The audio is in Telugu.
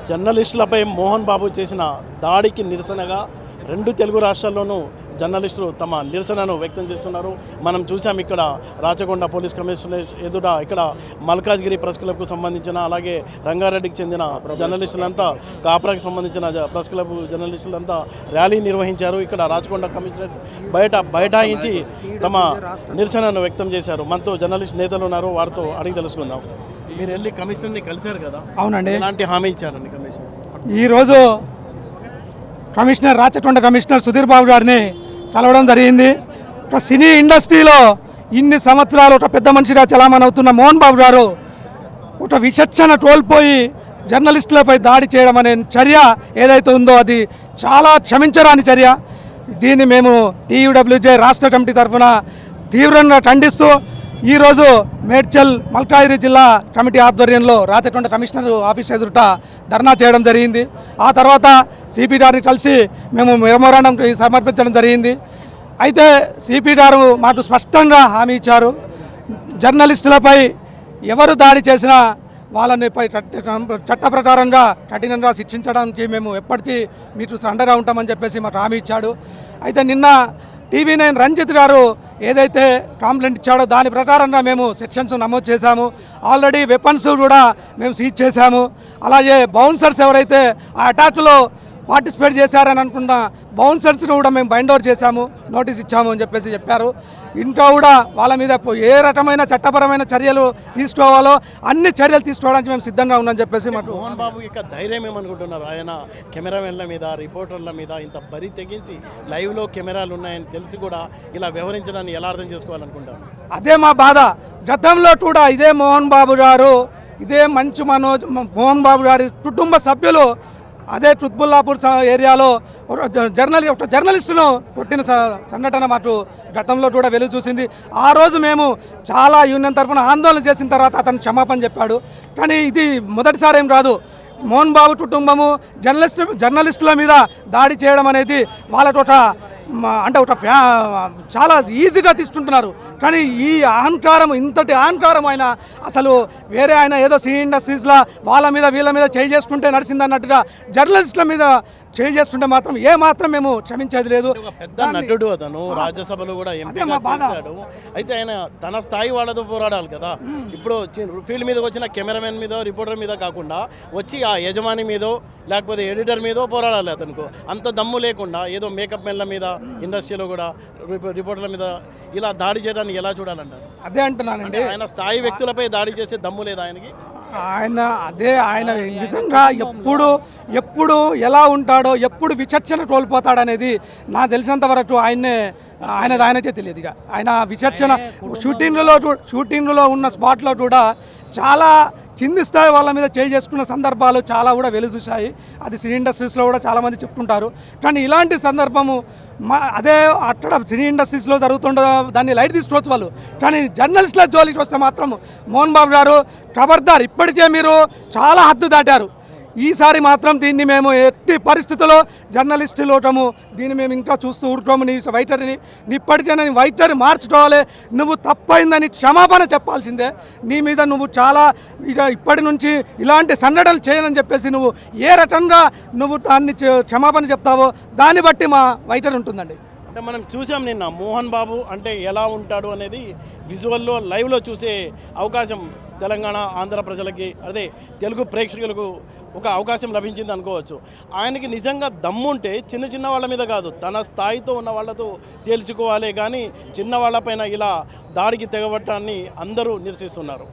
జర్నలిస్టులపై మోహన్ బాబు చేసిన దాడికి నిరసనగా రెండు తెలుగు రాష్ట్రాల్లోనూ జర్నలిస్టులు తమ నిరసనను వ్యక్తం చేస్తున్నారు. మనం చూసాం ఇక్కడ రాచకొండ పోలీస్ కమిషనర్ ఎదుట ఇక్కడ మల్కాజ్గిరి ప్రెస్ క్లబ్కు సంబంధించిన అలాగే రంగారెడ్డికి చెందిన జర్నలిస్టులంతా కాప్రాకి సంబంధించిన ప్రెస్ క్లబ్ జర్నలిస్టులంతా ర్యాలీ నిర్వహించారు. ఇక్కడ రాచకొండ కమిషనర్ బైఠాయించి తమ నిరసనను వ్యక్తం చేశారు. మనతో జర్నలిస్ట్ నేతలు ఉన్నారు, వారితో అడిగి తెలుసుకుందాం. మీరు వెళ్ళి కమిషనర్ని కలిశారు కదా? అవునండి. ఎలాంటి హామీ ఇచ్చారండి కమిషనర్? ఈరోజు రాచకొండ కమిషనర్ సుధీర్ బాబు గారిని కలవడం జరిగింది. ఒక సినీ ఇండస్ట్రీలో ఇన్ని సంవత్సరాలు ఒక పెద్ద మనిషిగా చలామణి అవుతున్న మోహన్ బాబు గారు ఒక విచక్షణ కోల్పోయి జర్నలిస్టులపై దాడి చేయడం అనే చర్య ఏదైతే ఉందో అది చాలా క్షమించరాని చర్య. దీన్ని మేము టీయూడబ్ల్యూజే రాష్ట్ర కమిటీ తరఫున తీవ్రంగా ఖండిస్తూ ఈరోజు మేడ్చల్ మల్కాజ్గిరి జిల్లా కమిటీ ఆధ్వర్యంలో రాచకొండ కమిషనర్ ఆఫీస్ ఎదుట ధర్నా చేయడం జరిగింది. ఆ తర్వాత సిపి గారిని కలిసి మేము మెమోరాండం సమర్పించడం జరిగింది. అయితే సిపి గారు మాకు స్పష్టంగా హామీ ఇచ్చారు, జర్నలిస్టులపై ఎవరు దాడి చేసినా వాళ్ళని చట్ట ప్రకారంగా కఠినంగా శిక్షించడానికి మేము ఎప్పటికీ మీకు అండగా ఉంటామని చెప్పేసి మాకు హామీ ఇచ్చాడు. అయితే నిన్న TV9 రంజిత్ గారు ఏదైతే కంప్లైంట్ ఇచ్చాడో దాని ప్రకారంగా మేము సెక్షన్స్ నమోదు చేశాము. ఆల్రెడీ వెపన్స్ కూడా మేము సీజ్ చేశాము. అలాగే బౌన్సర్స్ ఎవరైతే ఆ అటాక్లో పార్టిసిపేట్ చేశారని అనుకున్న బౌన్సర్స్ని కూడా మేము బైండ్ ఓవర్ చేశాము, నోటీస్ ఇచ్చాము అని చెప్పేసి చెప్పారు. ఇంకా కూడా వాళ్ళ మీద ఏ రకమైన చట్టపరమైన చర్యలు తీసుకోవాలో అన్ని చర్యలు తీసుకోవడానికి మేము సిద్ధంగా ఉన్నామని చెప్పేసి మాకు. మోహన్ బాబు యొక్క ధైర్యం ఏమనుకుంటున్నారు? ఆయన కెమెరామెన్ల మీద, రిపోర్టర్ల మీద ఇంత బరి తెగించి లైవ్లో కెమెరాలు ఉన్నాయని తెలిసి కూడా ఇలా వ్యవహరించడాన్ని ఎలా అర్థం చేసుకోవాలనుకుంటారు? అదే మా బాధ. గతంలో కూడా ఇదే మోహన్ బాబు గారు, ఇదే మంచు మనోజ్, మోహన్ బాబు గారి కుటుంబ సభ్యులు అదే తుత్బుల్లాపూర్ ఏరియాలో ఒక జర్నలిస్టును కొట్టిన సంఘటన మాకు గతంలో కూడా వెలుగు చూసింది. ఆ రోజు మేము చాలా యూనియన్ తరఫున ఆందోళన చేసిన తర్వాత అతను క్షమాపణ చెప్పాడు. కానీ ఇది మొదటిసారి ఏం కాదు. మోహన్ బాబు కుటుంబము జర్నలిస్టుల మీద దాడి చేయడం అనేది వాళ్ళకు ఒక చాలా ఈజీగా తీసుకుంటున్నారు. కానీ ఈ అహంకారం, ఇంతటి అహంకారం ఆయన అసలు వేరే ఆయన ఏదో సినీ ఇండస్ట్రీస్లో వాళ్ళ మీద వీళ్ళ మీద చేయి చేసుకుంటే నడిచిందన్నట్టుగా జర్నలిస్టుల మీద చేయి చేస్తుంటే మాత్రం ఏ మాత్రం మేము క్షమించేది లేదు. పెద్ద నటుడు అతను, రాజ్యసభలో కూడా ఎంపీగా చేశాడు. అయితే ఆయన తన స్థాయి వాళ్ళతో పోరాడాలి కదా. ఇప్పుడు ఫీల్డ్ మీద వచ్చిన కెమెరామెన్ మీద, రిపోర్టర్ మీద కాకుండా వచ్చి ఆ యజమాని మీదో లేకపోతే ఎడిటర్ మీదో పోరాడాలి. అతనికి అంత దమ్ము లేకుండా ఏదో మేకప్ మెన్ల మీద, ఇండస్ట్రీలో కూడా రిపోర్టర్ల మీద ఇలా దాడి చేయడానికి ఎలా చూడాలంటారు? అదే అంటున్నానండి. ఆయన స్థాయి వ్యక్తులపై దాడి చేసే దమ్ము లేదా ఆయనకి? ఆయన నిజంగా ఎప్పుడు ఎలా ఉంటాడో, ఎప్పుడు విచక్షణ కోల్పోతాడనేది నాకు తెలిసినంత వరకు ఆయనకే తెలియదు. ఇక ఆయన విచక్షణ షూటింగ్లో ఉన్న స్పాట్లో కూడా చాలా కింది స్థాయి వాళ్ళ మీద చేసుకున్న సందర్భాలు చాలా కూడా వెలుగు చూశాయి. అది సినీ ఇండస్ట్రీస్లో కూడా చాలామంది చెప్తుంటారు. కానీ ఇలాంటి సందర్భము అదే అక్కడ సినీ ఇండస్ట్రీస్లో జరుగుతుండో దాన్ని లైట్ తీసుకోవచ్చు వాళ్ళు. కానీ జర్నలిస్టుల జోలికి వస్తే మాత్రం మోహన్ బాబు గారు ఖబర్దార్, ఇప్పటికే మీరు చాలా హద్దు దాటారు. ఈసారి మాత్రం దీన్ని మేము ఎట్టి పరిస్థితుల్లో జర్నలిస్టు లోటము దీన్ని మేము ఇంకా చూస్తూ ఊరుకోము. నీ వైటర్ని ఇప్పటికైనా నీ వైటర్ని మార్చుకోవాలి. నువ్వు తప్పైందని క్షమాపణ చెప్పాల్సిందే. నీ మీద నువ్వు చాలా ఇప్పటి నుంచి ఇలాంటి సంఘటనలు చేయనని చెప్పేసి నువ్వు ఏ రకంగా నువ్వు దాన్ని క్షమాపణ చెప్తావో దాన్ని బట్టి మా వైటర్ ఉంటుందండి. అంటే మనం చూసాం నిన్న మోహన్ బాబు అంటే ఎలా ఉంటాడు అనేది విజువల్లో లైవ్లో చూసే అవకాశం తెలంగాణ, ఆంధ్ర ప్రజలకి, అదే తెలుగు ప్రేక్షకులకు ఒక అవకాశం లభించింది అనుకోవచ్చు. ఆయనకి నిజంగా దమ్ముంటే చిన్న వాళ్ళ మీద కాదు, తన స్థాయితో ఉన్న వాళ్ళతో తేల్చుకోవాలి. కానీ చిన్న వాళ్ళపైన ఇలా దాడికి తెగబట్టాన్ని అందరూ నిరసిస్తున్నారు.